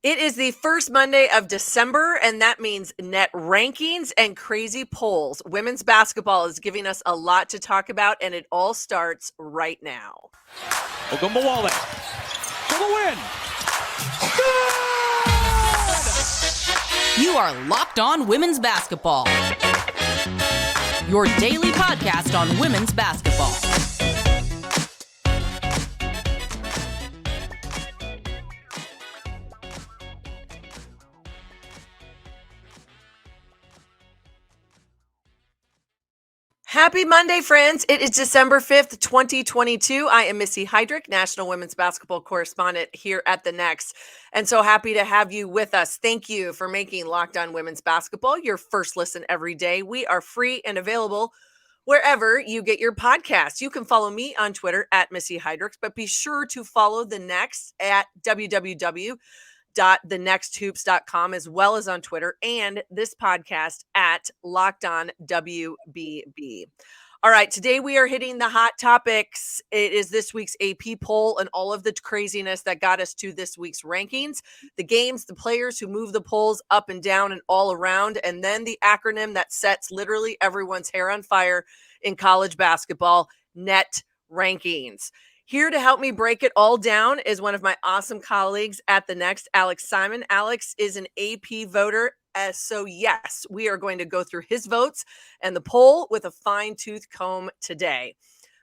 It is the first Monday of December, and that means net rankings and crazy polls. Women's basketball is giving us a lot to talk about, and it all starts right now. Ogunbowale for the win. Good! You are Locked On Women's Basketball, your daily podcast on women's basketball. Happy Monday, friends. It is December 5th, 2022. I am Missy Heidrick, National Women's Basketball Correspondent here at The Next, and so happy to have you with us. Thank you for making Locked On Women's Basketball your first listen every day. We are free and available wherever you get your podcasts. You can follow me on Twitter at Missy Heidrick, but be sure to follow The Next at www.thenexthoops.com, as well as on Twitter, and this podcast at Locked On WBB. All right, today we are hitting the hot topics. It is this week's AP poll and all of the craziness that got us to this week's rankings, the games, the players who move the polls up and down and all around, and then the acronym that sets literally everyone's hair on fire in college basketball, net rankings. Here to help me break it all down is one of my awesome colleagues at The Next, Alex Simon. Alex is an AP voter. So yes, we are going to go through his votes and the poll with a fine-tooth comb today.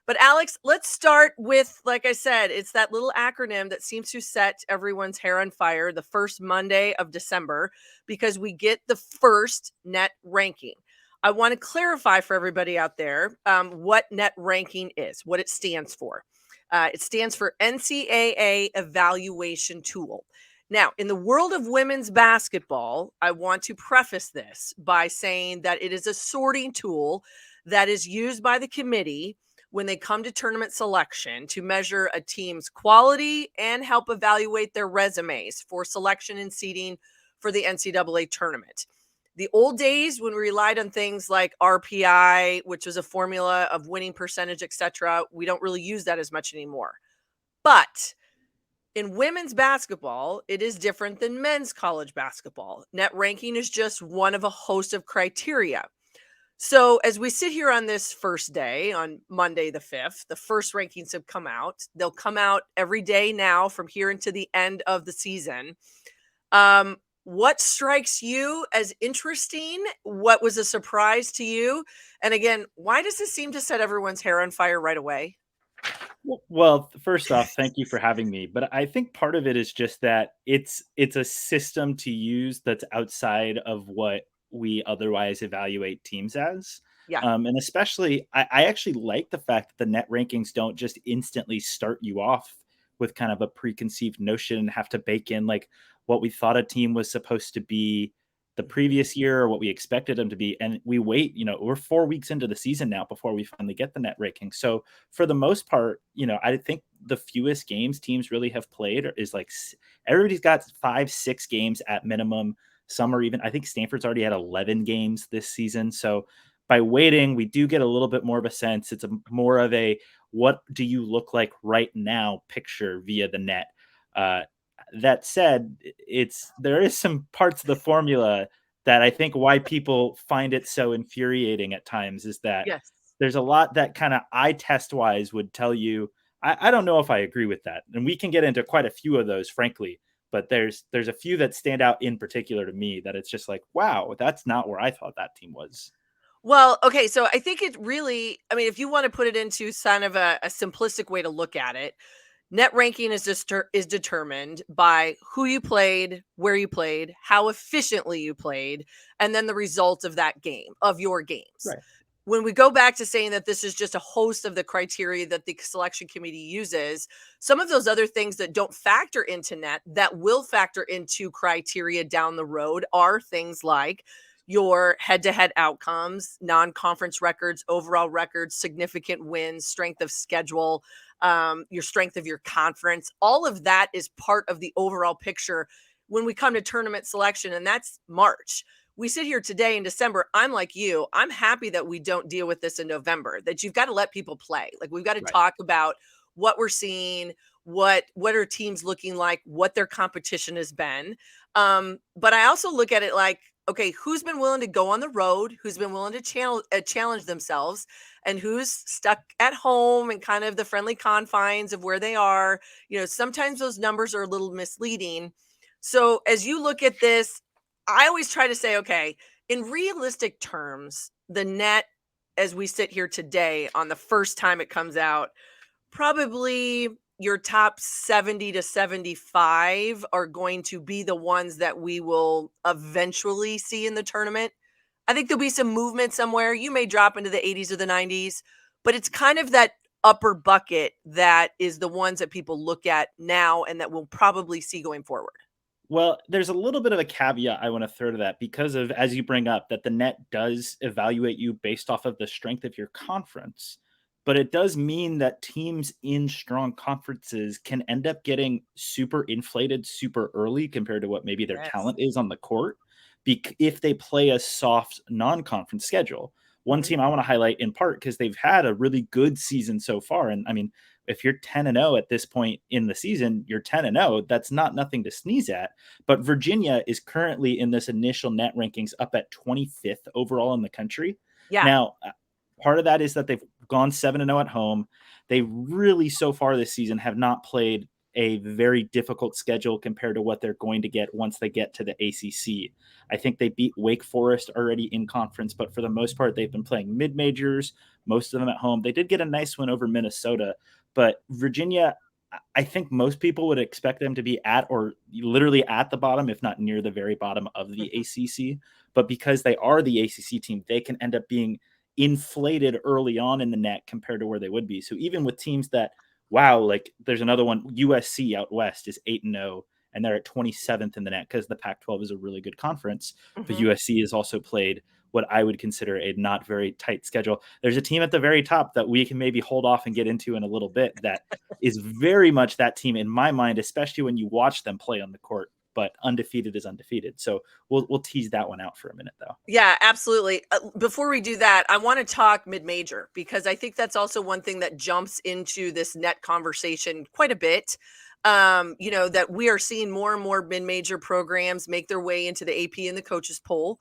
But Alex, let's start with, like I said, it's that little acronym that seems to set everyone's hair on fire the first Monday of December, because we get the first net ranking. I want to clarify for everybody out there what net ranking is, what it stands for. It stands for NCAA Evaluation Tool. Now, in the world of women's basketball, I want to preface this by saying that it is a sorting tool that is used by the committee when they come to tournament selection to measure a team's quality and help evaluate their resumes for selection and seeding for the NCAA tournament. The old days when we relied on things like RPI, which was a formula of winning percentage, etc., we don't really use that as much anymore. But in women's basketball, it is different than men's college basketball. Net ranking is just one of a host of criteria. So as we sit here on this first day, on Monday the 5th, the first rankings have come out. They'll come out every day now from here into the end of the season. What strikes you as interesting? What was a surprise to you? And again, why does this seem to set everyone's hair on fire right away? Well, first off, thank you for having me. But I think part of it is just that it's a system to use that's outside of what we otherwise evaluate teams as. Yeah. And especially, I actually like the fact that the net rankings don't just instantly start you off with kind of a preconceived notion and have to bake in like what we thought a team was supposed to be the previous year or what we expected them to be. And we wait, we're 4 weeks into the season now before we finally get the net ranking. So for the most part, I think the fewest games teams really have played is like everybody's got 5-6 games at minimum. Some are even, I think Stanford's already had 11 games this season. So by waiting, we do get a little bit more of a sense. It's more of a, what do you look like right now picture via the net. That said, there is some parts of the formula that I think why people find it so infuriating at times is that there's a lot that kind of eye test wise would tell you, I don't know if I agree with that. And we can get into quite a few of those, frankly, but there's a few that stand out in particular to me that it's just like, wow, that's not where I thought that team was. Well, okay, so I think it really, if you want to put it into kind of a simplistic way to look at it, net ranking is determined by who you played, where you played, how efficiently you played, and then the result of that game, of your games. Right. When we go back to saying that this is just a host of the criteria that the selection committee uses, some of those other things that don't factor into net that will factor into criteria down the road are things like your head-to-head outcomes, non-conference records, overall records, significant wins, strength of schedule, your strength of your conference. All of that is part of the overall picture when we come to tournament selection, and that's March. We sit here today in December. I'm like you. I'm happy that we don't deal with this in November, that you've got to let people play. Like, we've got to talk about what we're seeing, what are teams looking like, what their competition has been. But I also look at it like, okay, who's been willing to go on the road, who's been willing to challenge themselves, and who's stuck at home and kind of the friendly confines of where they are. Sometimes those numbers are a little misleading. So as you look at this, I always try to say, okay, in realistic terms, the net, as we sit here today on the first time it comes out, probably your top 70 to 75 are going to be the ones that we will eventually see in the tournament. I think there'll be some movement somewhere. You may drop into the 80s or the 90s, but it's kind of that upper bucket that is the ones that people look at now and that we'll probably see going forward. Well, there's a little bit of a caveat I want to throw to that because of, as you bring up, that the net does evaluate you based off of the strength of your conference. But it does mean that teams in strong conferences can end up getting super inflated super early compared to what maybe their talent is on the court if they play a soft non-conference schedule. One team I want to highlight in part because they've had a really good season so far. And I mean, if you're 10-0 at this point in the season, you're 10-0. That's not nothing to sneeze at. But Virginia is currently in this initial net rankings up at 25th overall in the country. Yeah. Now, part of that is that they've gone 7-0 at home. They really, so far this season, have not played a very difficult schedule compared to what they're going to get once they get to the ACC. I think they beat Wake Forest already in conference, but for the most part, they've been playing mid-majors, most of them at home. They did get a nice win over Minnesota, but Virginia, I think most people would expect them to be at or literally at the bottom, if not near the very bottom of the ACC. But because they are the ACC team, they can end up being inflated early on in the net compared to where they would be. So even with teams that, wow, like there's another one, USC out west is 8-0, and they're at 27th in the net because the Pac-12 is a really good conference. But USC has also played what I would consider a not very tight schedule. There's a team at the very top that we can maybe hold off and get into in a little bit that is very much that team in my mind, especially when you watch them play on the court. But undefeated is undefeated. So we'll tease that one out for a minute, though. Yeah, absolutely. Before we do that, I want to talk mid-major because I think that's also one thing that jumps into this net conversation quite a bit. That we are seeing more and more mid-major programs make their way into the AP and the coaches poll.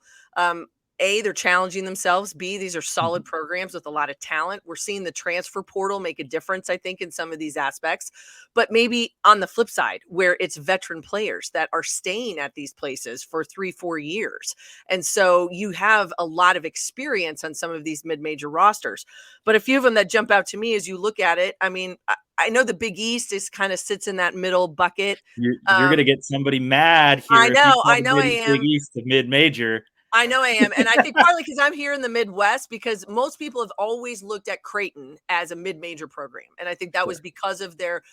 A, they're challenging themselves. B, these are solid programs with a lot of talent. We're seeing the transfer portal make a difference, I think, in some of these aspects. But maybe on the flip side, where it's veteran players that are staying at these places for 3-4 years. And so you have a lot of experience on some of these mid-major rosters. But a few of them that jump out to me as you look at it, I mean, I know the Big East is kind of sits in that middle bucket. You're going to get somebody mad here. I know I am. Big East to mid-major. I know I am. And I think partly because I'm here in the Midwest, because most people have always looked at Creighton as a mid-major program. And I think that was because of their,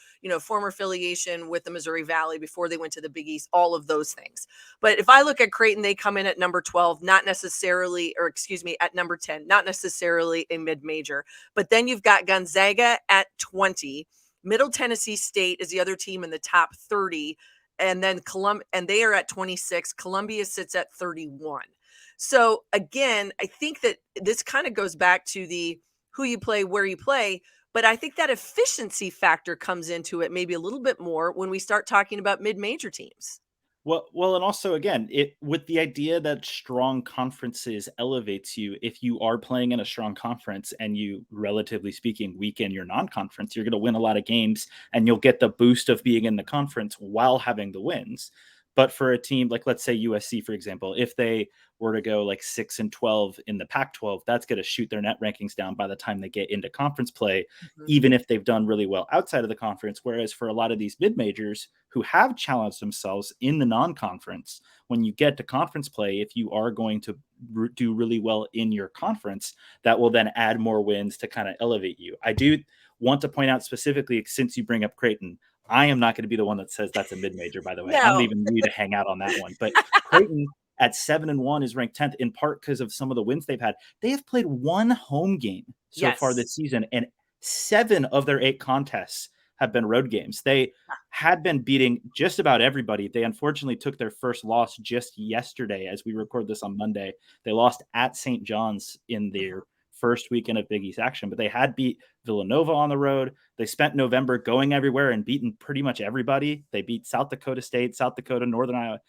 former affiliation with the Missouri Valley before they went to the Big East, all of those things. But if I look at Creighton, they come in at number 12, at number 10, not necessarily a mid-major. But then you've got Gonzaga at 20. Middle Tennessee State is the other team in the top 30. And then and they are at 26. Columbia sits at 31. So again, I think that this kind of goes back to the who you play, where you play, but I think that efficiency factor comes into it maybe a little bit more when we start talking about mid-major teams. Well, and also again, with the idea that strong conferences elevates you, if you are playing in a strong conference and you, relatively speaking, weaken your non-conference, you're going to win a lot of games and you'll get the boost of being in the conference while having the wins. But for a team like, let's say USC, for example, if they were to go like 6-12 in the Pac-12, that's going to shoot their net rankings down by the time they get into conference play, even if they've done really well outside of the conference. Whereas for a lot of these mid-majors who have challenged themselves in the non-conference, when you get to conference play, if you are going to do really well in your conference, that will then add more wins to kind of elevate you. I do want to point out specifically, since you bring up Creighton, I am not going to be the one that says that's a mid-major, by the way. No. I'm leaving you to hang out on that one. But Creighton at 7-1 is ranked 10th, in part because of some of the wins they've had. They have played one home game so far this season, and 7 of their 8 contests have been road games. They had been beating just about everybody. They unfortunately took their first loss just yesterday as we record this on Monday. They lost at St. John's in their first weekend of Big East action, but they had beat Villanova on the road. They spent November going everywhere and beaten pretty much everybody. They beat South Dakota State, South Dakota, Northern Iowa.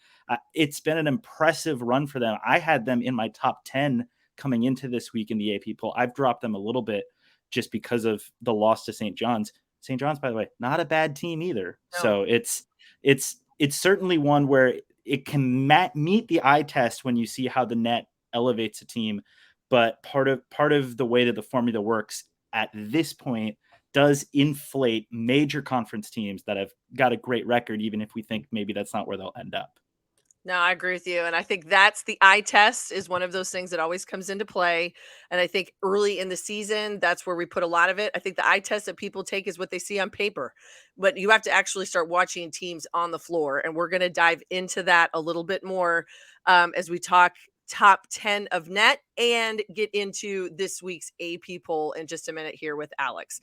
It's been an impressive run for them. I had them in my top 10 coming into this week in the AP poll. I've dropped them a little bit just because of the loss to St. John's. St. John's, by the way, not a bad team either. No. So it's certainly one where it can meet the eye test when you see how the net elevates a team. But part of the way that the formula works at this point does inflate major conference teams that have got a great record, even if we think maybe that's not where they'll end up. No, I agree with you. And I think that's the eye test is one of those things that always comes into play. And I think early in the season, that's where we put a lot of it. I think the eye test that people take is what they see on paper, but you have to actually start watching teams on the floor. And we're going to dive into that a little bit more as we talk top 10 of net and get into this week's AP poll in just a minute here with Alex.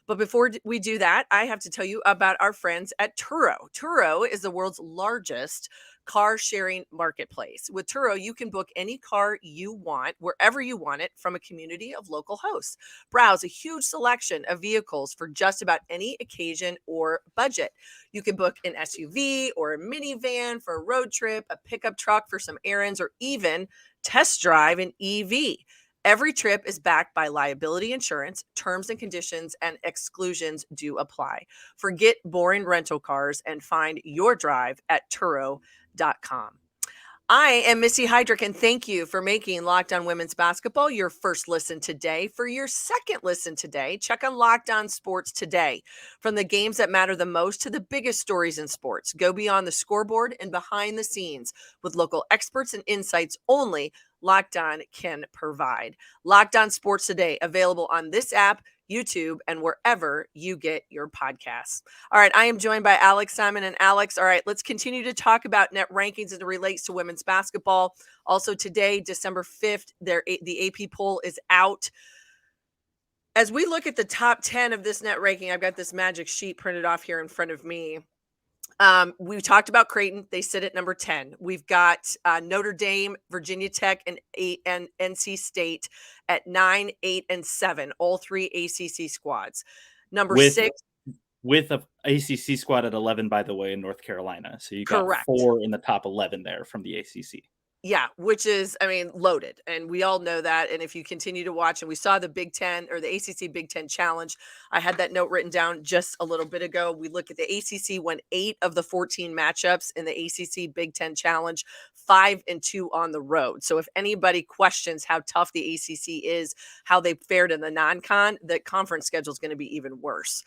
But before we do that, I have to tell you about our friends at Turo. Turo is the world's largest car sharing marketplace. With Turo, you can book any car you want, wherever you want it, from a community of local hosts. Browse a huge selection of vehicles for just about any occasion or budget. You can book an SUV or a minivan for a road trip, a pickup truck for some errands, or even test drive an EV. Every trip is backed by liability insurance. Terms and conditions and exclusions do apply. Forget boring rental cars and find your drive at Turo.com. I am Missy Heidrick, and thank you for making Locked On Women's Basketball your first listen today. For your second listen today, check on Locked On Sports Today. From the games that matter the most to the biggest stories in sports, go beyond the scoreboard and behind the scenes with local experts and insights only Locked On can provide. Locked On Sports Today, available on this app, YouTube, and wherever you get your podcasts. All right, I am joined by Alex Simon. And Alex, all right, let's continue to talk about net rankings as it relates to women's basketball. Also today, December 5th, the AP poll is out. As we look at the top 10 of this net ranking, I've got this magic sheet printed off here in front of me. We've talked about Creighton. They sit at number 10. We've got Notre Dame, Virginia Tech, and NC State at 9, 8, and 7, all three ACC squads. Number 6. With a ACC squad at 11, by the way, in North Carolina. So you got Correct. 4 in the top 11 there from the ACC. Yeah, which is, loaded. And we all know that. And if you continue to watch, and we saw the Big Ten or the ACC Big Ten Challenge, I had that note written down just a little bit ago. We look at the ACC won 8 of the 14 matchups in the ACC Big Ten Challenge, 5-2 on the road. So if anybody questions how tough the ACC is, how they fared in the non-con, the conference schedule is going to be even worse.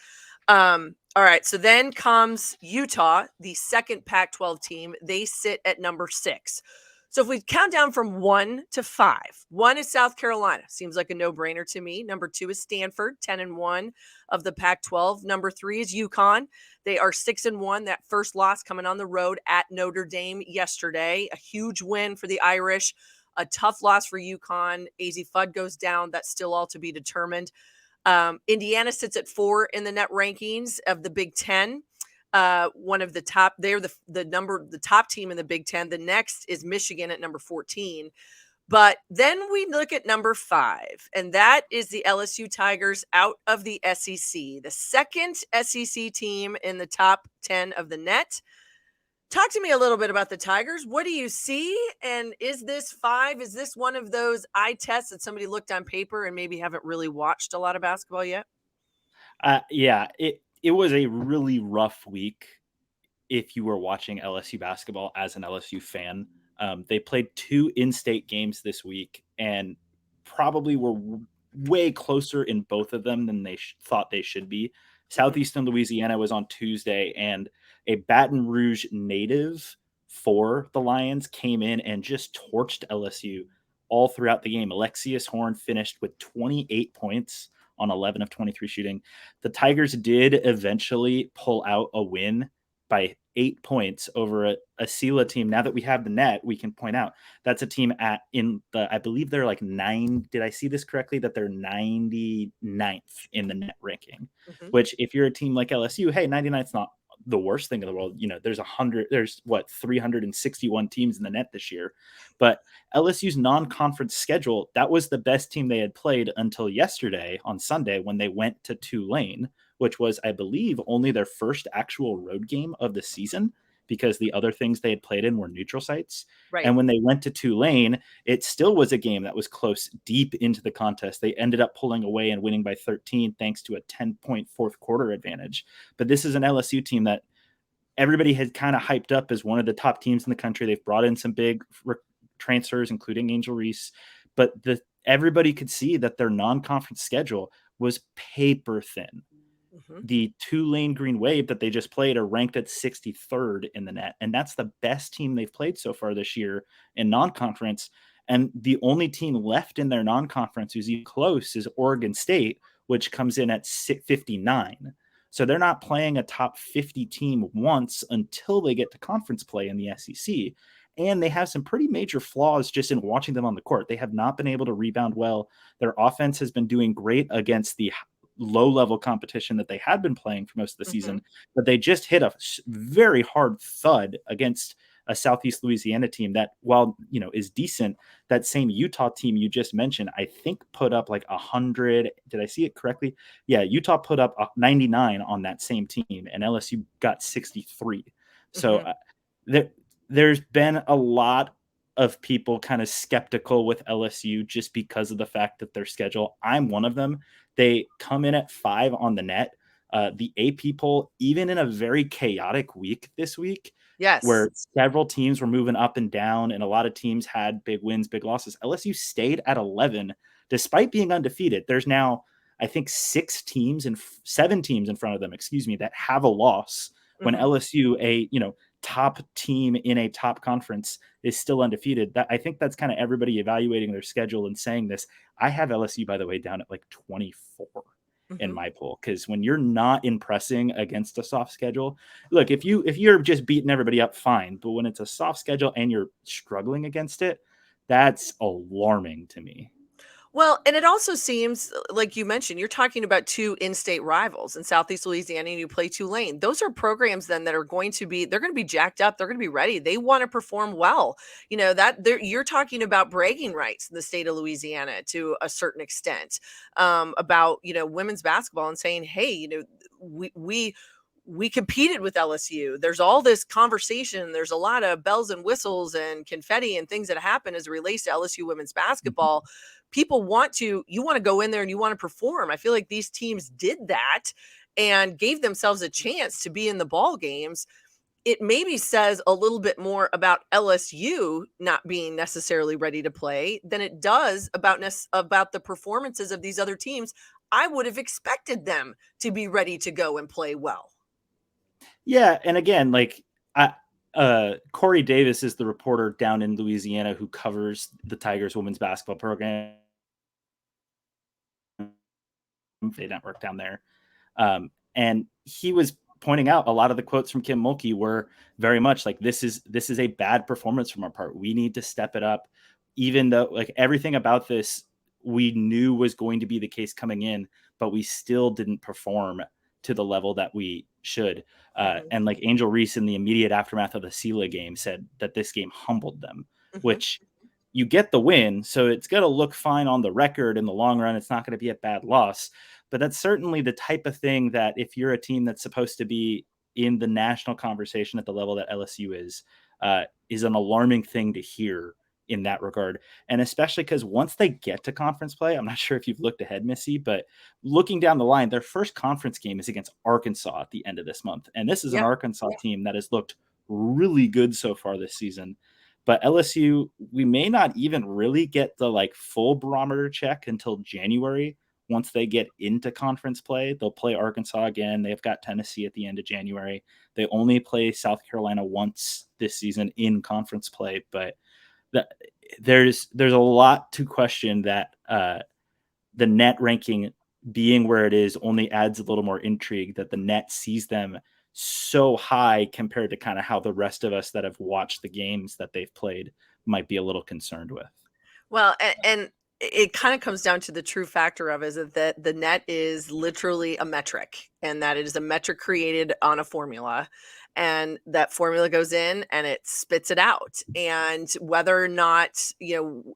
All right. So then comes Utah, the second Pac-12 team. They sit at number 6. So if we count down from 1 to 5, 1 is South Carolina. Seems like a no-brainer to me. Number 2 is Stanford, 10-1 of the Pac-12. Number 3 is UConn. They are 6-1. That first loss coming on the road at Notre Dame yesterday. A huge win for the Irish. A tough loss for UConn. AZ Fudd goes down. That's still all to be determined. Indiana sits at 4 in the net rankings of the Big Ten. One of the top, they're the top team in the Big Ten. The next is Michigan at number 14. But then we look at number 5, and that is the LSU Tigers out of the SEC, the second SEC team in the top 10 of the net. Talk to me a little bit about the Tigers. What do you see? And is this 5? Is this one of those eye tests that somebody looked on paper and maybe haven't really watched a lot of basketball yet? Yeah, it was a really rough week if you were watching LSU basketball as an LSU fan. They played 2 in-state games this week and probably were way closer in both of them than they thought they should be. Southeastern Louisiana was on Tuesday, and a Baton Rouge native for the Lions came in and just torched LSU all throughout the game. Alexius Horn finished with 28 points on 11 of 23 shooting. The Tigers did eventually pull out a win by 8 points over a SELA team. Now that we have the net, we can point out that's a team I believe they're like 9. Did I see this correctly? That they're 99th in the net ranking, which if you're a team like LSU, hey, 99th's not the worst thing in the world. There's 361 teams in the net this year, but LSU's non-conference schedule, that was the best team they had played until yesterday on Sunday when they went to Tulane, which was, I believe, only their first actual road game of the season, because the other things they had played in were neutral sites. Right. And when they went to Tulane, it still was a game that was close deep into the contest. They ended up pulling away and winning by 13 thanks to a 10-point fourth quarter advantage. But this is an LSU team that everybody had kind of hyped up as one of the top teams in the country. They've brought in some big transfers, including Angel Reese. But everybody could see that their non-conference schedule was paper thin. The Tulane Green Wave that they just played are ranked at 63rd in the net, and that's the best team they've played so far this year in non-conference. And the only team left in their non-conference who's even close is Oregon State, which comes in at 59. So they're not playing a top 50 team once until they get to conference play in the SEC. And they have some pretty major flaws just in watching them on the court. They have not been able to rebound well. Their offense has been doing great against the low-level competition that they had been playing for most of the season, but they just hit a very hard thud against a Southeast Louisiana team that, while is decent, that same Utah team you just mentioned, I think put up like 100. Did I see it correctly? Yeah, Utah put up 99 on that same team, and LSU got 63. So there's been a lot of people kind of skeptical with LSU just because of the fact that their schedule. I'm one of them. They come in at 5 on the net. The AP poll, even in a very chaotic week this week, where several teams were moving up and down and a lot of teams had big wins, big losses, LSU stayed at 11 despite being undefeated. There's now, I think, 7 teams in front of them, that have a loss, when LSU, a top team in a top conference, is still undefeated. That, I think that's kind of everybody evaluating their schedule and saying this. I have LSU, by the way, down at like 24 in my poll, because when you're not impressing against a soft schedule, look, if you're just beating everybody up, fine, but when it's a soft schedule and you're struggling against it, that's alarming to me. Well, and it also seems like you mentioned, you're talking about 2 in-state rivals in Southeast Louisiana, and you play Tulane. Those are programs then that are going to be, they're going to be jacked up. They're going to be ready. They want to perform well. You're talking about bragging rights in the state of Louisiana to a certain extent, about, women's basketball, and saying, hey, we competed with LSU. There's all this conversation. There's a lot of bells and whistles and confetti and things that happen as it relates to LSU women's basketball. People you want to go in there and you want to perform. I feel like these teams did that and gave themselves a chance to be in the ball games. It maybe says a little bit more about LSU not being necessarily ready to play than it does about the performances of these other teams. I would have expected them to be ready to go and play well. Yeah, and again, Corey Davis is the reporter down in Louisiana who covers the Tigers women's basketball program. They network down there. And he was pointing out a lot of the quotes from Kim Mulkey were very much like, this is a bad performance from our part. We need to step it up, even though everything about this we knew was going to be the case coming in, but we still didn't perform to the level that we should. And Angel Reese, in the immediate aftermath of the Sela game, said that this game humbled them, which you get the win. So it's going to look fine on the record in the long run. It's not going to be a bad loss, but that's certainly the type of thing that if you're a team that's supposed to be in the national conversation at the level that LSU is an alarming thing to hear in that regard. And especially because once they get to conference play, I'm not sure if you've looked ahead, Missy, but looking down the line, their first conference game is against Arkansas at the end of this month. And this is an Arkansas team that has looked really good so far this season. But LSU, we may not even really get the full barometer check until January. Once they get into conference play, they'll play Arkansas again. They've got Tennessee at the end of January. They only play South Carolina once this season in conference play, but there's a lot to question that the net ranking being where it is only adds a little more intrigue, that the net sees them so high compared to kind of how the rest of us that have watched the games that they've played might be a little concerned with. Well, and it kind of comes down to the true factor of is that the net is literally a metric, and that it is a metric created on a formula, and that formula goes in and it spits it out. And whether or not,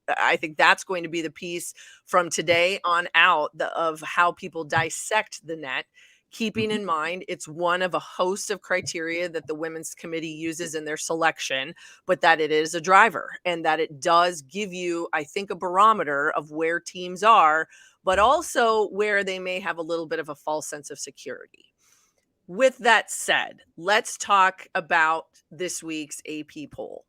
I think that's going to be the piece from today on out of how people dissect the net, keeping in mind it's one of a host of criteria that the women's committee uses in their selection, but that it is a driver and that it does give you, I think, a barometer of where teams are, but also where they may have a little bit of a false sense of security. With that said, let's talk about this week's AP poll.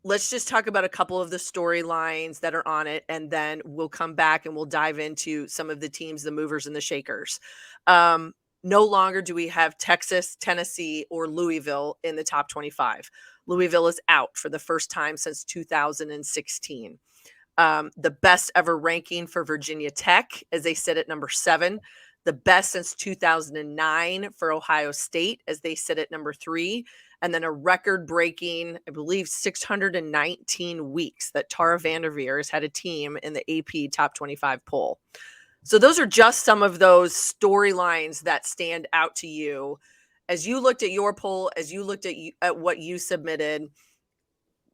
Let's just talk about a couple of the storylines that are on it, and then we'll come back and we'll dive into some of the teams, the movers and the shakers. No longer do we have Texas, Tennessee, or Louisville in the top 25. Louisville is out for the first time since 2016. The best ever ranking for Virginia Tech, as they sit at number 7. The best since 2009 for Ohio State, as they sit at number 3. And then a record-breaking, I believe, 619 weeks that Tara Vanderveer has had a team in the AP Top 25 poll. So those are just some of those storylines that stand out to you. As you looked at your poll, as you looked at what you submitted,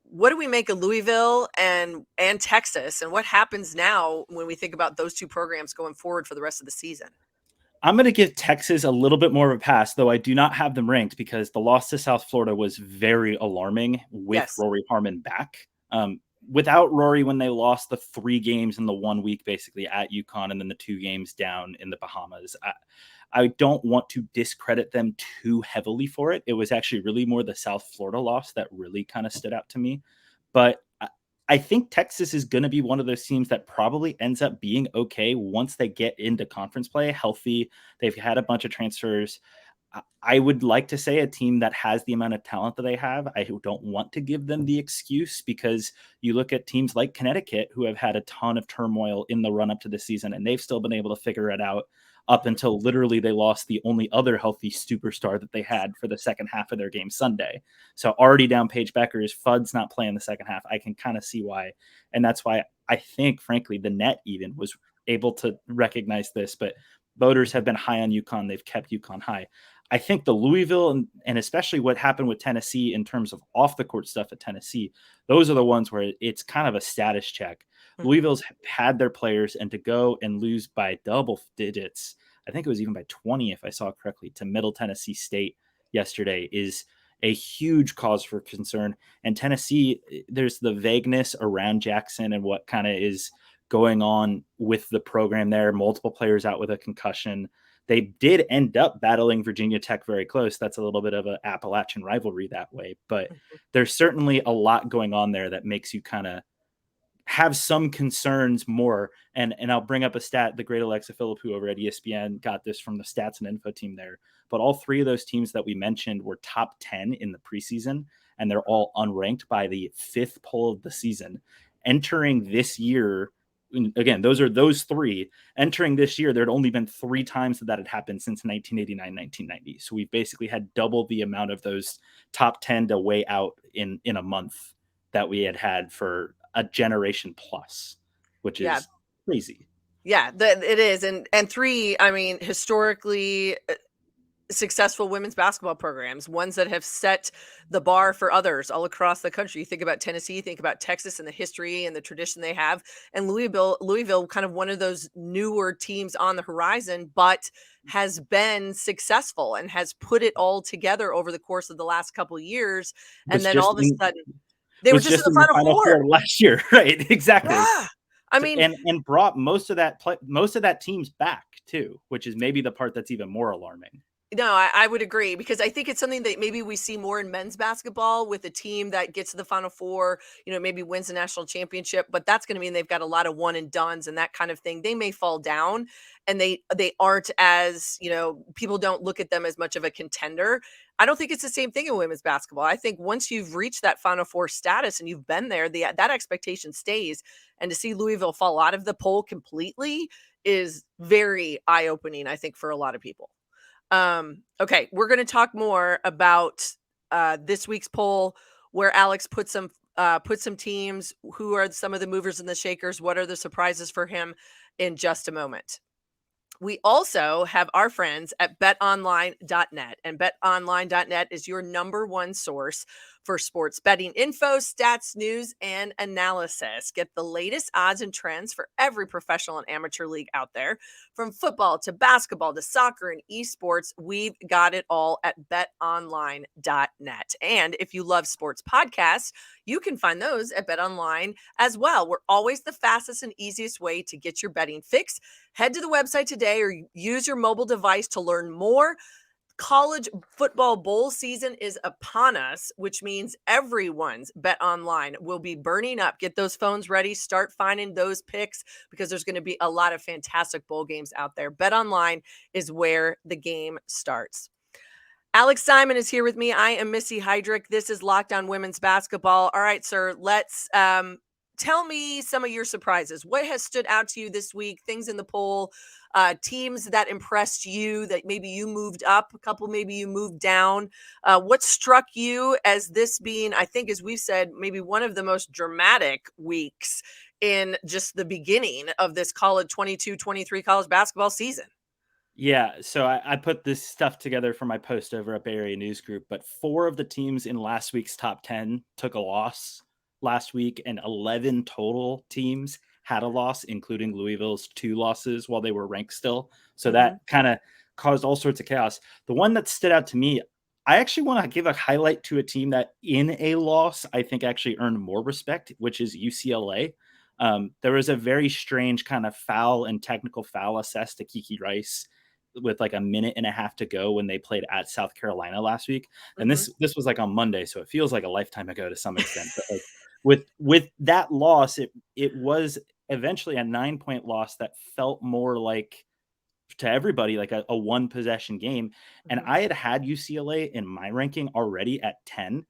what do we make of Louisville and Texas? And what happens now when we think about those two programs going forward for the rest of the season? I'm going to give Texas a little bit more of a pass, though I do not have them ranked because the loss to South Florida was very alarming with Rory Harmon back. Without Rory, when they lost the 3 games in the 1 week, basically at UConn, and then the 2 games down in the Bahamas, I don't want to discredit them too heavily for it. It was actually really more the South Florida loss that really kind of stood out to me. But I think Texas is going to be one of those teams that probably ends up being okay once they get into conference play healthy. They've had a bunch of transfers. I would like to say a team that has the amount of talent that they have. I don't want to give them the excuse because you look at teams like Connecticut who have had a ton of turmoil in the run up to the season, and they've still been able to figure it out up until literally they lost the only other healthy superstar that they had for the second half of their game Sunday. So already down Paige Beckers, Fudd's not playing the second half. I can kind of see why. And that's why I think, frankly, the net even was able to recognize this, but voters have been high on UConn. They've kept UConn high. I think the Louisville and especially what happened with Tennessee in terms of off the court stuff at Tennessee, those are the ones where it's kind of a status check. Mm-hmm. Louisville's had their players, and to go and lose by double digits, I think it was even by 20, if I saw correctly, to Middle Tennessee State yesterday is a huge cause for concern. And Tennessee, there's the vagueness around Jackson and what kind of is going on with the program there. Multiple players out with a concussion. They did end up battling Virginia Tech very close. That's a little bit of an Appalachian rivalry that way. But there's certainly a lot going on there that makes you kind of have some concerns more. And I'll bring up a stat. The great Alexa Philippou over at ESPN got this from the stats and info team there. But all 3 of those teams that we mentioned were top 10 in the preseason, and they're all unranked by the 5th poll of the season. Entering this year, again, those 3 entering this year, there had only been 3 times that had happened since 1989, 1990. So we've basically had double the amount of those top 10 to weigh out in a month that we had for a generation plus, which is crazy. Yeah, it is. And 3, I mean, historically successful women's basketball programs, ones that have set the bar for others all across the country. You think about Tennessee, you think about Texas and the history and the tradition they have, and Louisville kind of one of those newer teams on the horizon, but has been successful and has put it all together over the course of the last couple of years. And then all of a sudden they were just in the Final Four last year. Right. Exactly. Yeah. I mean, and brought most of that teams back too, which is maybe the part that's even more alarming. No, I would agree, because I think it's something that maybe we see more in men's basketball with a team that gets to the Final Four, maybe wins the national championship, but that's going to mean they've got a lot of one and dones and that kind of thing. They may fall down, and they aren't as, people don't look at them as much of a contender. I don't think it's the same thing in women's basketball. I think once you've reached that Final Four status and you've been there, that expectation stays. And to see Louisville fall out of the poll completely is very eye-opening, I think, for a lot of people. Okay, we're going to talk more about this week's poll, where Alex put some put some teams, who are some of the movers and the shakers, what are the surprises for him in just a moment. We also have our friends at betonline.net, and betonline.net is your number one source for sports betting info, stats, news, and analysis. Get the latest odds and trends for every professional and amateur league out there. From football to basketball to soccer and esports, we've got it all at betonline.net. And if you love sports podcasts, you can find those at BetOnline as well. We're always the fastest and easiest way to get your betting fix. Head to the website today or use your mobile device to learn more. College football bowl season is upon us, which means everyone's Bet Online will be burning up. Get those phones ready. Start finding those picks because there's going to be a lot of fantastic bowl games out there. Bet Online is where the game starts. Alex Simon is here with me. I am Missy Heidrick. This is Locked On Women's Basketball. All right, sir, let's tell me some of your surprises. What has stood out to you this week? Things in the poll, teams that impressed you, that maybe you moved up, a couple maybe you moved down. What struck you as this being, I think, as we've said, maybe one of the most dramatic weeks in just the beginning of this college 22-23 college basketball season? Yeah, so I put this stuff together for my post over at Bay Area News Group, but 4 of the teams in last week's top 10 took a loss last week, and 11 total teams had a loss, including Louisville's 2 losses while they were ranked still. So that kind of caused all sorts of chaos. The one that stood out to me, I actually want to give a highlight to a team that in a loss, I think actually earned more respect, which is UCLA. There was a very strange kind of foul and technical foul assessed to Kiki Rice with like a minute and a half to go when they played at South Carolina last week. And this was like on Monday, so it feels like a lifetime ago to some extent. But like with that loss, it was eventually a 9-point loss that felt more like, to everybody, like a 1 possession game. And I had UCLA in my ranking already at 10.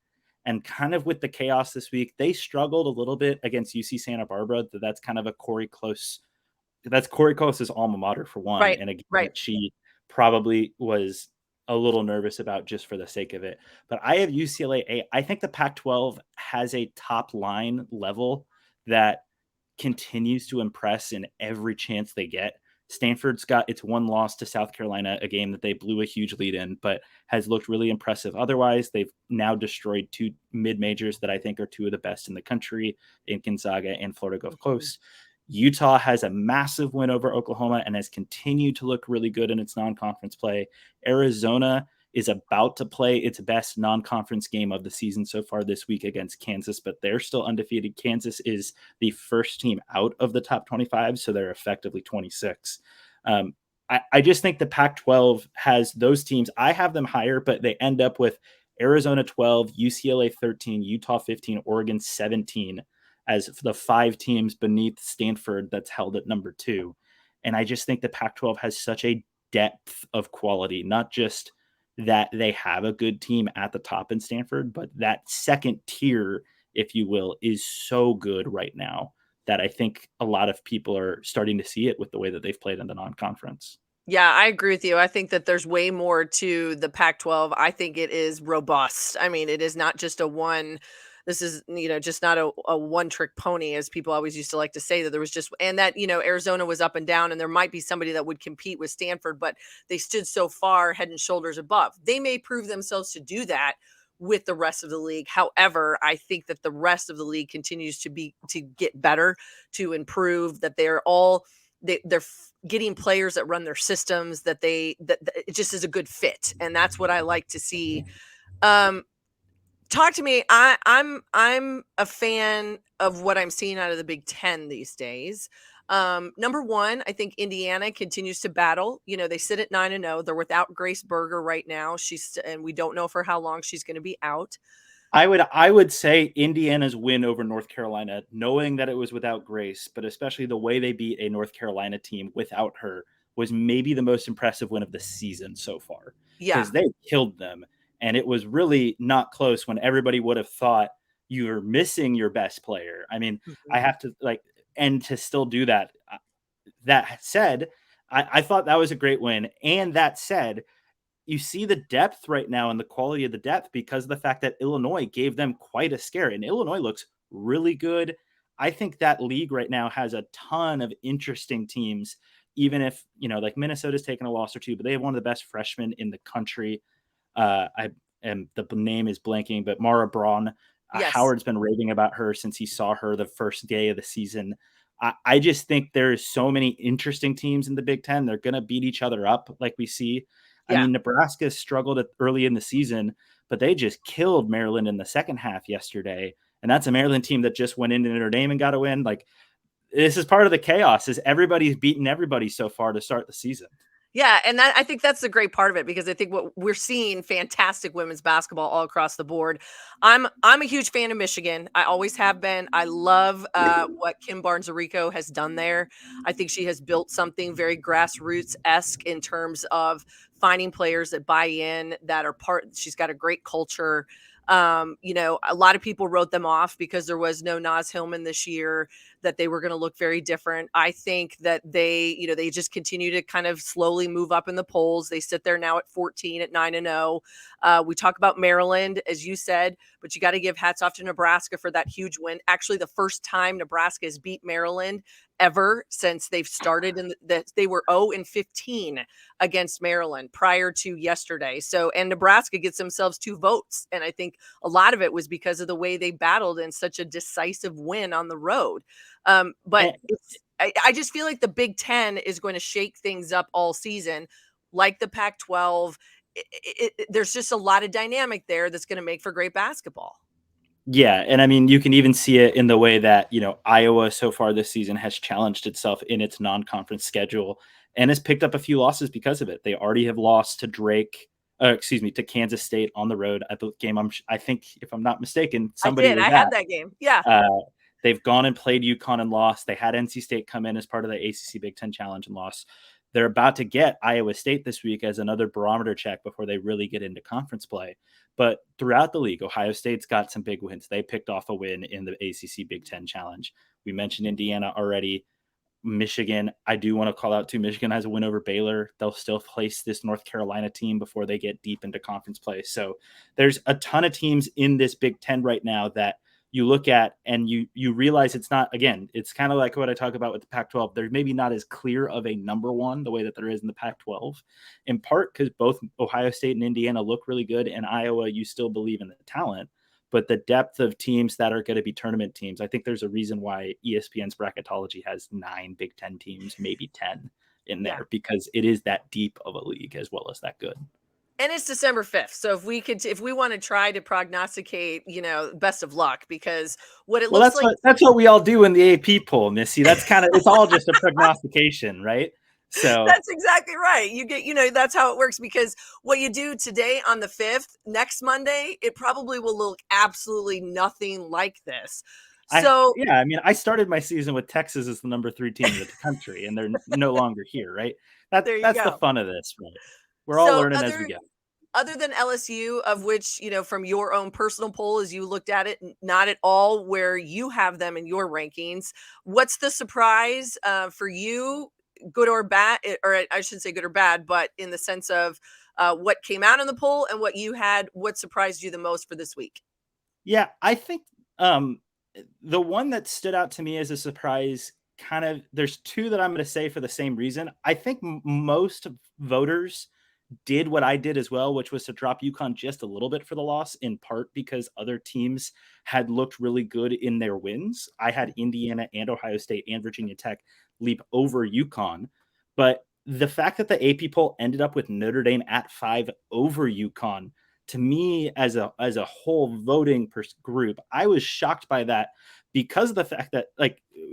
And kind of with the chaos this week, they struggled a little bit against UC Santa Barbara. That's kind of a Corey Close's alma mater for one. Right, and again, right. that she probably was a little nervous about just for the sake of it. But I have UCLA. I think the Pac-12 has a top line level that continues to impress in every chance they get. Stanford's got its 1 loss to South Carolina, a game that they blew a huge lead in, but has looked really impressive. Otherwise, they've now destroyed 2 mid-majors that I think are 2 of the best in the country in Gonzaga and Florida Gulf Coast. Utah has a massive win over Oklahoma and has continued to look really good in its non-conference play. Arizona is about to play its best non-conference game of the season so far this week against Kansas, but they're still undefeated. Kansas is the first team out of the top 25, so they're effectively 26. I just think the Pac-12 has those teams. I have them higher, but they end up with Arizona 12, UCLA 13, Utah 15, Oregon 17 as the 5 teams beneath Stanford that's held at number 2. And I just think the Pac-12 has such a depth of quality, not just that they have a good team at the top in Stanford, but that second tier, if you will, is so good right now that I think a lot of people are starting to see it with the way that they've played in the non-conference. Yeah, I agree with you. I think that there's way more to the Pac-12. I think it is robust. I mean, it is not just this is, just not a one-trick pony, as people always used to like to say, that there was just, and that, Arizona was up and down, and there might be somebody that would compete with Stanford, but they stood so far head and shoulders above. They may prove themselves to do that with the rest of the league. However, I think that the rest of the league continues to get better, to improve, that they're getting players that run their systems, that it just is a good fit. And that's what I like to see. Talk to me. I'm a fan of what I'm seeing out of the Big Ten these days. Number one, I think Indiana continues to battle. They sit at 9-0. They're without Grace Berger right now. And we don't know for how long she's going to be out. I would say Indiana's win over North Carolina, knowing that it was without Grace, but especially the way they beat a North Carolina team without her, was maybe the most impressive win of the season so far. Yeah, because they killed them. And it was really not close when everybody would have thought you're missing your best player. I mean, I have to and to still do that. That said, I thought that was a great win. And that said, you see the depth right now and the quality of the depth because of the fact that Illinois gave them quite a scare, and Illinois looks really good. I think that league right now has a ton of interesting teams, even if, like Minnesota's taken a loss or two, but they have one of the best freshmen in the country. And the name is blanking, but Mara Braun. Yes. Howard's been raving about her since he saw her the first day of the season. I just think there's so many interesting teams in the Big Ten. They're going to beat each other up like we see. Yeah. I mean, Nebraska struggled early in the season, but they just killed Maryland in the second half yesterday. And that's a Maryland team that just went into Notre Dame and got a win. Like, this is part of the chaos, is everybody's beaten everybody so far to start the season. Yeah, and I think that's the great part of it, because I think what we're seeing fantastic women's basketball all across the board. I'm a huge fan of Michigan. I always have been. I love what Kim Barnes-Arico has done there. I think she has built something very grassroots-esque in terms of finding players that buy in, that are part. She's got a great culture. A lot of people wrote them off because there was no Naz Hillman this year, that they were going to look very different. I think that they just continue to kind of slowly move up in the polls. They sit there now at 14 at 9-0. We talk about Maryland, as you said, but you got to give hats off to Nebraska for that huge win. Actually, the first time Nebraska has beat Maryland ever since they've started, they were 0-15 against Maryland prior to yesterday. So, and Nebraska gets themselves 2 votes. And I think a lot of it was because of the way they battled in such a decisive win on the road. But I just feel like the Big Ten is going to shake things up all season, like the Pac-12. There's just a lot of dynamic there that's going to make for great basketball. Yeah, and I mean, you can even see it in the way that, Iowa so far this season has challenged itself in its non-conference schedule and has picked up a few losses because of it. They already have lost to to Kansas State on the road at the game. I think, if I'm not mistaken, somebody I had that game. Yeah. They've gone and played UConn and lost. They had NC State come in as part of the ACC Big Ten Challenge and lost. They're about to get Iowa State this week as another barometer check before they really get into conference play. But throughout the league, Ohio State's got some big wins. They picked off a win in the ACC Big Ten Challenge. We mentioned Indiana already. Michigan, I do want to call out too. Michigan has a win over Baylor. They'll still face this North Carolina team before they get deep into conference play. So there's a ton of teams in this Big Ten right now that you look at and you realize it's not, again, it's kind of like what I talk about with the Pac-12. They're maybe not as clear of a number one the way that there is in the Pac-12, in part because both Ohio State and Indiana look really good, and Iowa, you still believe in the talent, but the depth of teams that are going to be tournament teams. I think there's a reason why ESPN's bracketology has 9 Big Ten teams, maybe 10 in there, because it is that deep of a league as well as that good. And it's December 5th. So if we want to try to prognosticate, best of luck, because what it looks like. That's what we all do in the AP poll, Missy. That's it's all just a prognostication, right? So that's exactly right. You get, that's how it works, because what you do today on the 5th, next Monday, it probably will look absolutely nothing like this. So I started my season with Texas as the number 3 team in the country, and they're no longer here, right? That's the fun of this, right? We're all learning as we go. Other than LSU, of which, from your own personal poll, as you looked at it, not at all where you have them in your rankings, what's the surprise for you, good or bad, or I shouldn't say good or bad, but in the sense of what came out in the poll and what surprised you the most for this week? Yeah, I think the one that stood out to me as a surprise, there's 2 that I'm going to say for the same reason. I think most voters did what I did as well, which was to drop UConn just a little bit for the loss, in part because other teams had looked really good in their wins. I had Indiana and Ohio State and Virginia Tech leap over UConn, but the fact that the AP poll ended up with Notre Dame at 5 over UConn, to me as a whole voting group, I was shocked by that, because of the fact that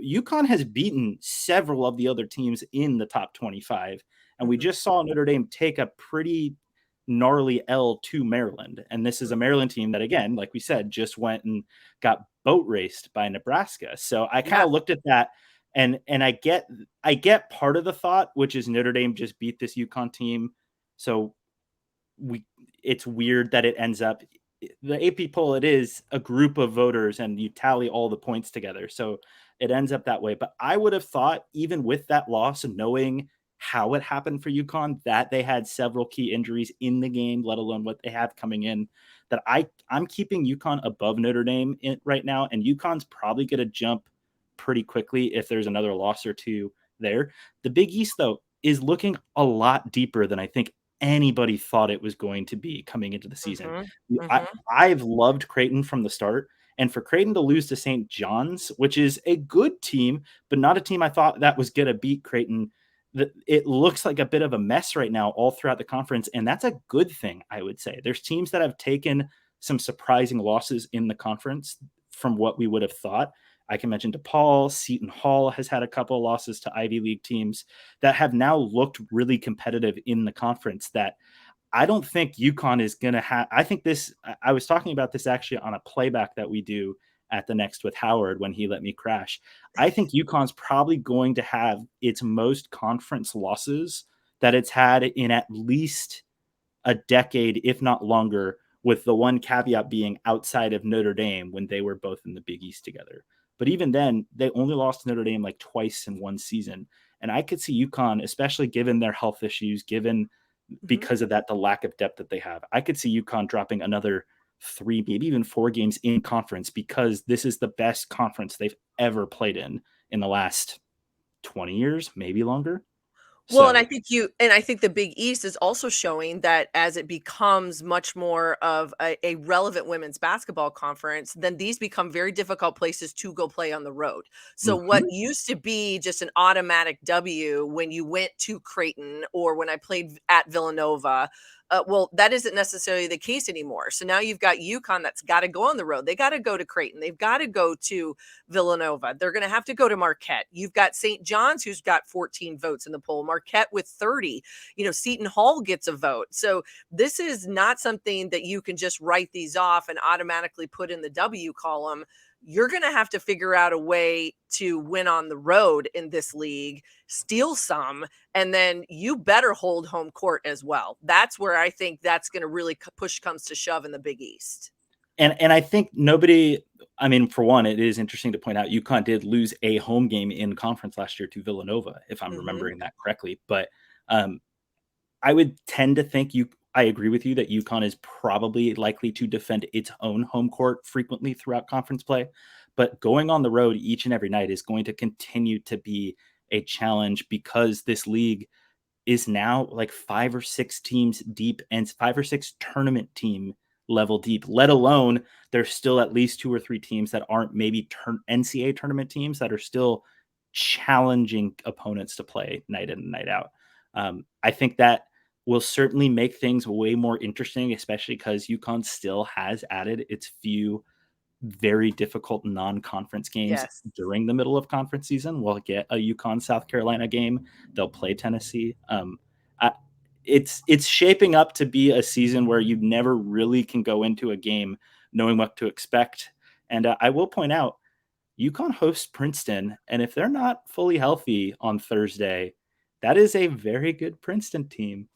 UConn has beaten several of the other teams in the top 25. And we just saw Notre Dame take a pretty gnarly L to Maryland. And this is a Maryland team that, again, like we said, just went and got boat raced by Nebraska. So I kind of looked at that, and I get part of the thought, which is Notre Dame just beat this UConn team. So it's weird that it ends up, the AP poll, it is a group of voters and you tally all the points together. So it ends up that way. But I would have thought, even with that loss, knowing how it happened for UConn, that they had several key injuries in the game, let alone what they have coming in, that I'm keeping UConn above Notre Dame right now. And UConn's probably going to jump pretty quickly if there's another loss or two there. The Big East, though, is looking a lot deeper than I think anybody thought it was going to be coming into the season. I've loved Creighton from the start. And for Creighton to lose to St. John's, which is a good team, but not a team I thought that was going to beat Creighton, it looks like a bit of a mess right now all throughout the conference. And that's a good thing, I would say. There's teams that have taken some surprising losses in the conference from what we would have thought. I can mention DePaul. Seton Hall has had a couple of losses to Ivy League teams that have now looked really competitive in the conference, that I don't think UConn is going to have. I think this, I was talking about this actually on a playback that we do at the Next with Howard when he let me crash. I think UConn's probably going to have its most conference losses that it's had in at least a decade, if not longer, with the one caveat being outside of Notre Dame when they were both in the Big East together. But even then, they only lost to Notre Dame like twice in one season. And I could see UConn, especially given their health issues, because of that, the lack of depth that they have, I could see UConn dropping another 3, maybe even 4 games in conference, because this is the best conference they've ever played in the last 20 years, maybe longer. Well, and I think the Big East is also showing that as it becomes much more of a relevant women's basketball conference, then these become very difficult places to go play on the road. So what used to be just an automatic W when you went to Creighton or when I played at Villanova, well, that isn't necessarily the case anymore. So now you've got UConn that's got to go on the road. They got to go to Creighton. They've got to go to Villanova. They're going to have to go to Marquette. You've got St. John's, who's got 14 votes in the poll. Marquette with 30. Seton Hall gets a vote. So this is not something that you can just write these off and automatically put in the W column. You're going to have to figure out a way to win on the road in this league, steal some, and then you better hold home court as well. That's where I think that's going to really push comes to shove in the Big East. And I think for one, it is interesting to point out UConn did lose a home game in conference last year to Villanova, if I'm remembering that correctly. But I would tend to think I agree with you that UConn is probably likely to defend its own home court frequently throughout conference play, but going on the road each and every night is going to continue to be a challenge, because this league is now like 5 or 6 teams deep and 5 or 6 tournament team level deep, let alone there's still at least 2 or 3 teams that aren't maybe NCAA tournament teams that are still challenging opponents to play night in and night out. I think that will certainly make things way more interesting, especially because UConn still has added its few very difficult non-conference games during the middle of conference season. We'll get a UConn South Carolina game. They'll play Tennessee. It's shaping up to be a season where you never really can go into a game knowing what to expect. And I will point out, UConn hosts Princeton, and if they're not fully healthy on Thursday, that is a very good Princeton team.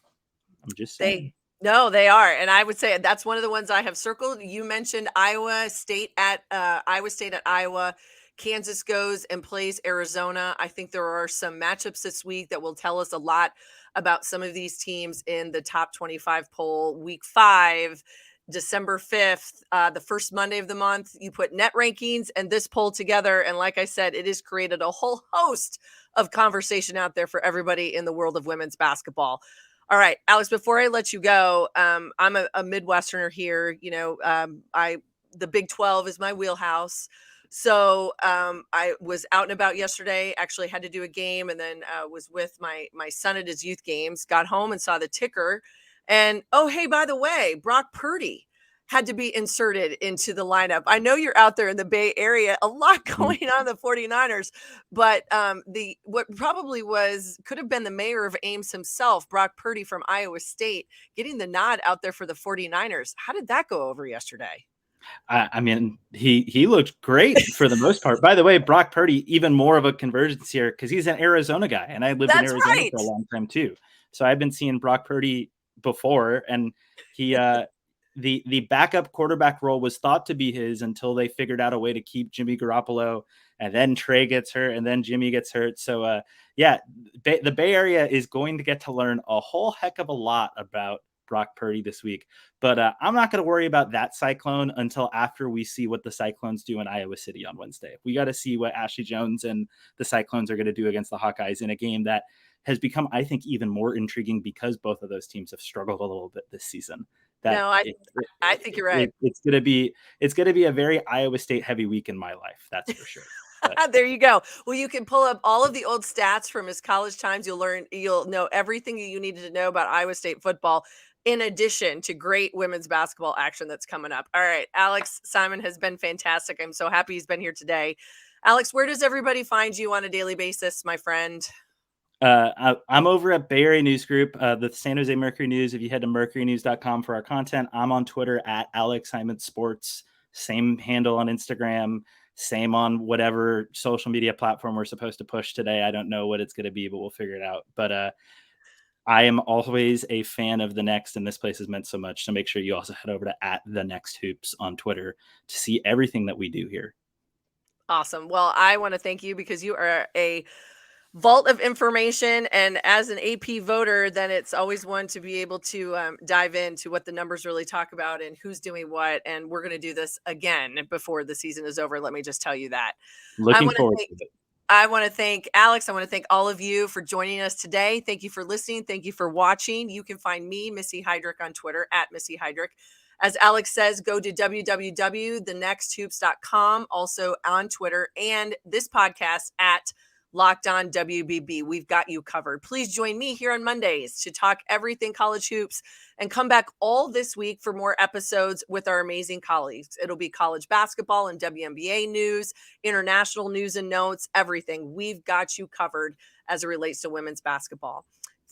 I'm just saying. They are. And I would say that's one of the ones I have circled. You mentioned Iowa State at Iowa. Kansas goes and plays Arizona. I think there are some matchups this week that will tell us a lot about some of these teams in the top 25 poll. Week 5, December 5th, the first Monday of the month, you put net rankings and this poll together. And like I said, it has created a whole host of conversation out there for everybody in the world of women's basketball. All right, Alex, before I let you go, I'm a Midwesterner here. The Big 12 is my wheelhouse. So I was out and about yesterday, actually had to do a game, and then was with my son at his youth games, got home and saw the ticker. And, oh, hey, by the way, Brock Purdy had to be inserted into the lineup. I know you're out there in the Bay Area, a lot going on in the 49ers, but what probably could have been the mayor of Ames himself, Brock Purdy from Iowa State, getting the nod out there for the 49ers. How did that go over yesterday? He looked great for the most part. By the way, Brock Purdy, even more of a convergence here because he's an Arizona guy, and I lived in Arizona for a long time too. So I've been seeing Brock Purdy before, and he the backup quarterback role was thought to be his until they figured out a way to keep Jimmy Garoppolo, and then Trey gets hurt, and then Jimmy gets hurt. So the Bay Area is going to get to learn a whole heck of a lot about Brock Purdy this week. But I'm not going to worry about that Cyclone until after we see what the Cyclones do in Iowa City on Wednesday. We got to see what Ashley Jones and the Cyclones are going to do against the Hawkeyes in a game that has become, I think, even more intriguing because both of those teams have struggled a little bit this season. I think you're right. It's going to be a very Iowa State heavy week in my life. That's for sure. There you go. Well, you can pull up all of the old stats from his college times. You'll know everything you needed to know about Iowa State football, in addition to great women's basketball action that's coming up. All right, Alex Simon has been fantastic. I'm so happy he's been here today. Alex, where does everybody find you on a daily basis, my friend? I'm over at Bay Area News Group, the San Jose Mercury News. If you head to mercurynews.com for our content, I'm on Twitter at Alex Simon Sports. Same handle on Instagram. Same on whatever social media platform we're supposed to push today. I don't know what it's going to be, but we'll figure it out. But I am always a fan of The Next, and this place has meant so much. So make sure you also head over to at The Next Hoops on Twitter to see everything that we do here. Awesome. Well, I want to thank you because you are a vault of information, and as an AP voter, then it's always one to be able to dive into what the numbers really talk about and who's doing what. And we're going to do this again before the season is over. Let me just tell you that. Looking forward to it. I want to thank Alex. I want to thank all of you for joining us today. Thank you for listening. Thank you for watching. You can find me, Missy Heidrick, on Twitter at Missy Heidrick. As Alex says, go to www.thenexthoops.com, also on Twitter, and this podcast at Locked On WBB. We've got you covered. Please join me here on Mondays to talk everything college hoops, and come back all this week for more episodes with our amazing colleagues. It'll be college basketball and WNBA news, international news and notes, everything. We've got you covered as it relates to women's basketball.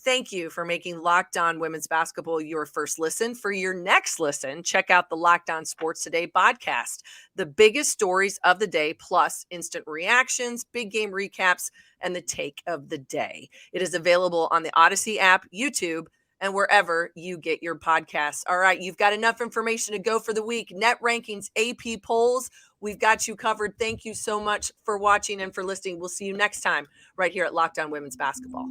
Thank you for making Locked On Women's Basketball your first listen. For your next listen, check out the Locked On Sports Today podcast. The biggest stories of the day, plus instant reactions, big game recaps, and the take of the day. It is available on the Odyssey app, YouTube, and wherever you get your podcasts. All right, you've got enough information to go for the week. Net rankings, AP polls, we've got you covered. Thank you so much for watching and for listening. We'll see you next time right here at Locked On Women's Basketball.